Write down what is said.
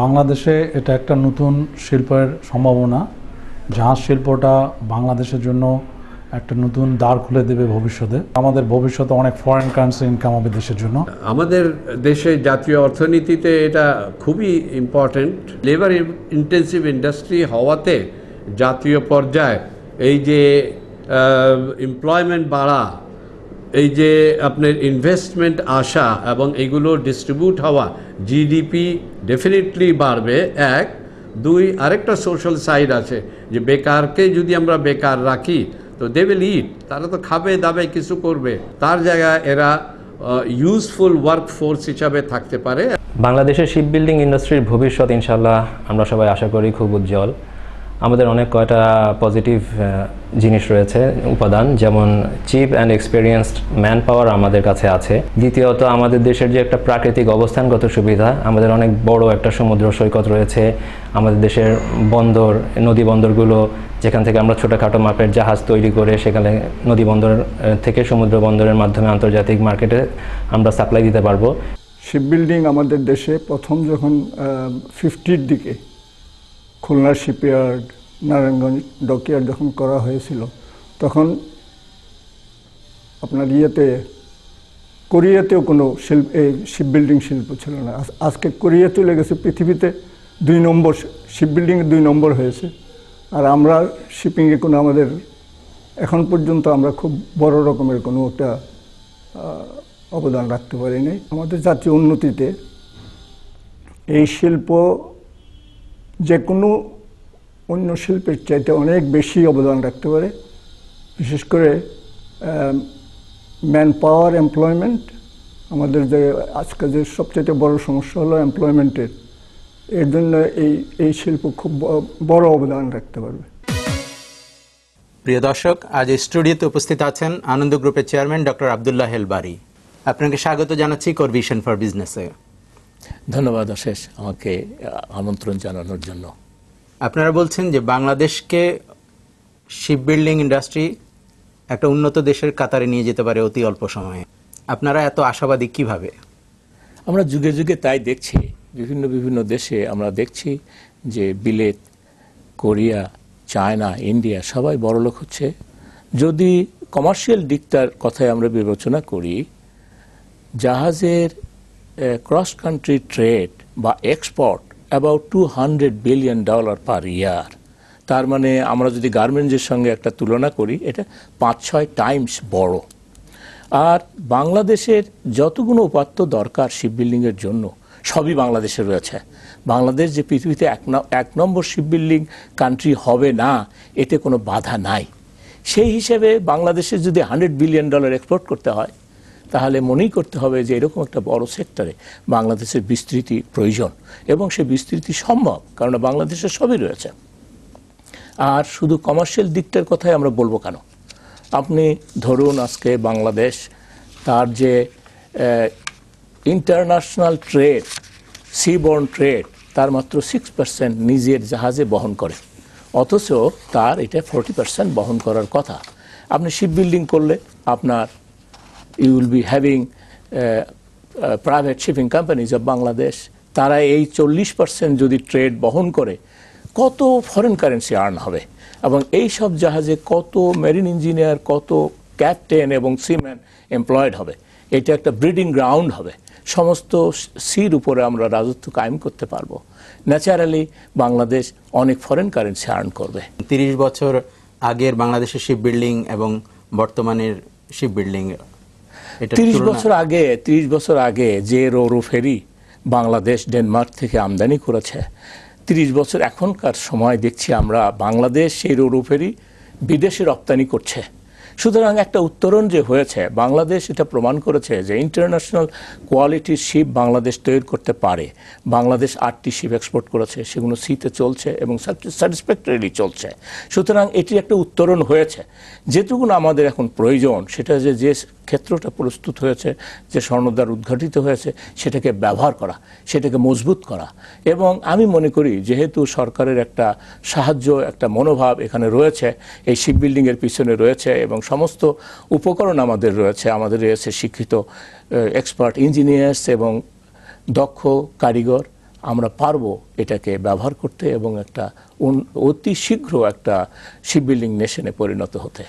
বাংলাদেশে এটা একটা নতুন শিল্পের সম্ভাবনা। জাহাজ শিল্পটা বাংলাদেশের জন্য একটা নতুন দ্বার খুলে দেবে ভবিষ্যতে। আমাদের ভবিষ্যতে অনেক ফরেন কারেন্সি ইনকাম হবে দেশের জন্য। আমাদের দেশে জাতীয় অর্থনীতিতে এটা খুবই ইম্পর্ট্যান্ট। লেবার ইন্টেন্সিভ ইন্ডাস্ট্রি হওয়াতে জাতীয় পর্যায়ে এই যে এমপ্লয়মেন্ট বাড়া, এই যে আপনার ইনভেস্টমেন্ট আসা এবং এগুলো ডিস্ট্রিবিউট হওয়া, জিডিপি ডেফিনেটলি বাড়বে। এক, দুই, আরেকটা সোশ্যাল সাইড আছে যে বেকারকে যদি আমরা বেকার রাখি তো দে উইল ইট, তারা তো খাবে দাবে কিছু করবে, তার জায়গায় এরা ইউজফুল ওয়ার্ক ফোর্স হিসাবে থাকতে পারে। বাংলাদেশের শিপ বিল্ডিং ইন্ডাস্ট্রির ভবিষ্যৎ ইনশাল্লাহ আমরা সবাই আশা করি খুব উজ্জ্বল। আমাদের অনেক কয়টা পজিটিভ জিনিস রয়েছে, উপাদান, যেমন chip and experienced man power আমাদের কাছে আছে। দ্বিতীয়ত, আমাদের দেশের যে একটা প্রাকৃতিক অবস্থানগত সুবিধা, আমাদের অনেক বড় একটা সমুদ্র সৈকত রয়েছে। আমাদের দেশের বন্দর, নদী বন্দরগুলো, যেখান থেকে আমরা ছোটোখাটো মাপের জাহাজ তৈরি করে সেখানে নদী বন্দর থেকে সমুদ্র বন্দরের মাধ্যমে আন্তর্জাতিক মার্কেটে আমরা সাপ্লাই দিতে পারবো। শিপ বিল্ডিং আমাদের দেশে প্রথম যখন 50-র দিকে খুলনা শিপইয়ার্ড, নারায়ণগঞ্জ ডকইয়ার্ড যখন করা হয়েছিল, তখন আপনার কোরিয়াতেও কোনো শিপ বিল্ডিং শিল্প ছিল না। আজকে কোরিয়া চলে গেছে পৃথিবীতে 2 নম্বর, শিপ বিল্ডিংয়ে 2 নম্বর হয়েছে। আর আমরা শিপিংয়ে কোনো আমাদের এখন পর্যন্ত আমরা খুব বড় রকমের কোনো একটা অবদান রাখতে পারি নাই। আমাদের জাতীয় উন্নতিতে এই শিল্প যে কোনো অন্য শিল্পের চাইতে অনেক বেশি অবদান রাখতে পারে। বিশেষ করে ম্যান পাওয়ার, এমপ্লয়মেন্ট। আমাদের যে আজকে যে সবচেয়ে বড় সমস্যা হলো এমপ্লয়মেন্টের, এর জন্য এই শিল্প খুব বড় অবদান রাখতে পারবে। প্রিয় দর্শক, আজ স্টুডিওতে উপস্থিত আছেন আনন্দ গ্রুপের চেয়ারম্যান ডক্টর আব্দুল্লাহ হেল বারী। আপনাকে স্বাগত জানাচ্ছি কোর ভিশন ফর বিজনেসে। ধন্যবাদ অশেষ আমাকে আমন্ত্রণ জানানোর জন্য। আপনারা বলছেন যে বাংলাদেশকে শিপ বিল্ডিং ইন্ডাস্ট্রি একটা উন্নত দেশের কাতারে নিয়ে যেতে পারে অতি অল্প সময়ে। আপনারা এত আশাবাদী কিভাবে? আমরা যুগে যুগে তাই দেখছি। বিভিন্ন দেশে আমরা দেখছি যে বিলেত, কোরিয়া, চায়না, ইন্ডিয়া সবাই বড়লোক হচ্ছে। যদি কমার্শিয়াল দিকটার কথায় আমরা বিবেচনা করি, জাহাজের ক্রস কান্ট্রি ট্রেড বা এক্সপোর্ট অ্যাবাউট $200 বিলিয়ন পার ইয়ার। তার মানে আমরা যদি গার্মেন্টসের সঙ্গে একটা তুলনা করি, এটা 5-6 টাইমস বড়। আর বাংলাদেশের যতগুলো উপাত্ত দরকার শিপ বিল্ডিংয়ের জন্য সবই বাংলাদেশে রয়েছে। বাংলাদেশ যে পৃথিবীতে এক নম্বর শিপ বিল্ডিং কান্ট্রি হবে না, এতে কোনো বাধা নাই। সেই হিসেবে বাংলাদেশের যদি $100 বিলিয়ন এক্সপোর্ট করতে হয়, তাহলে মনেই করতে হবে যে এরকম একটা বড় সেক্টরে বাংলাদেশের বিস্তৃতি প্রয়োজন, এবং সে বিস্তৃতি সম্ভব, কারণ বাংলাদেশে সবই রয়েছে। আর শুধু কমার্শিয়াল দিকটার কথাই আমরা বলবো কেন? আপনি ধরুন আজকে বাংলাদেশ তার যে ইন্টারন্যাশনাল ট্রেড, সিবর্ন ট্রেড, তার মাত্র 6% নিজের জাহাজে বহন করে, অথচ তার এটা 40% বহন করার কথা। আপনি শিপ বিল্ডিং করলে আপনার you will be having private shipping companies of Bangladesh, তারা এই 40% যদি ট্রেড বহন করে, কত ফরেন কারেন্সি আর্ন হবে, এবং এই সব জাহাজে কত মেরিন ইঞ্জিনিয়ার, কত ক্যাপ্টেন এবং সিম্যান এমপ্লয়েড হবে। এটা একটা ব্রিডিং গ্রাউন্ড হবে। সমস্ত সির উপরে আমরা রাজত্ব কায়েম করতে পারবো। ন্যাচারালি বাংলাদেশ অনেক ফরেন কারেন্সি আর্ন করবে। 30 বছর আগের বাংলাদেশের শিপ বিল্ডিং এবং বর্তমানের শিপ বিল্ডিং, 30 বছর আগে যে রোরো ফেরি বাংলাদেশ ডেনমার্ক থেকে আমদানি করেছে, 30 বছর এখনকার সময় দেখছি আমরা বাংলাদেশ সেই রোরো ফেরি বিদেশে রপ্তানি করছে। সুতরাং একটা উত্তরণ যে হয়েছে, বাংলাদেশ এটা প্রমাণ করেছে যে ইন্টারন্যাশনাল কোয়ালিটির শিপ বাংলাদেশ তৈরি করতে পারে। বাংলাদেশ 8টি শিপ এক্সপোর্ট করেছে, সেগুলো সিতে চলছে এবং স্যাটিসফ্যাক্টরিলি চলছে। সুতরাং এটি একটা উত্তরণ হয়েছে। যেটুকু আমাদের এখন প্রয়োজন, সেটা যে ক্ষেত্রটা প্রস্তুত হয়েছে, যে স্বর্ণদ্বার উদ্ঘাটিত হয়েছে, সেটাকে ব্যবহার করা, সেটাকে মজবুত করা। এবং আমি মনে করি যেহেতু সরকারের একটা সাহায্য, একটা মনোভাব এখানে রয়েছে, এই শিপ বিল্ডিংয়ের পিছনে রয়েছে, এবং সমস্ত উপকরণ আমাদের রয়েছে, আমাদের রয়েছে শিক্ষিত এক্সপার্ট ইঞ্জিনিয়ার্স এবং দক্ষ কারিগর। আমরা পারবো এটাকে ব্যবহার করতে এবং একটা অতি শীঘ্র একটা শিপ বিল্ডিং নেশনে পরিণত হতে।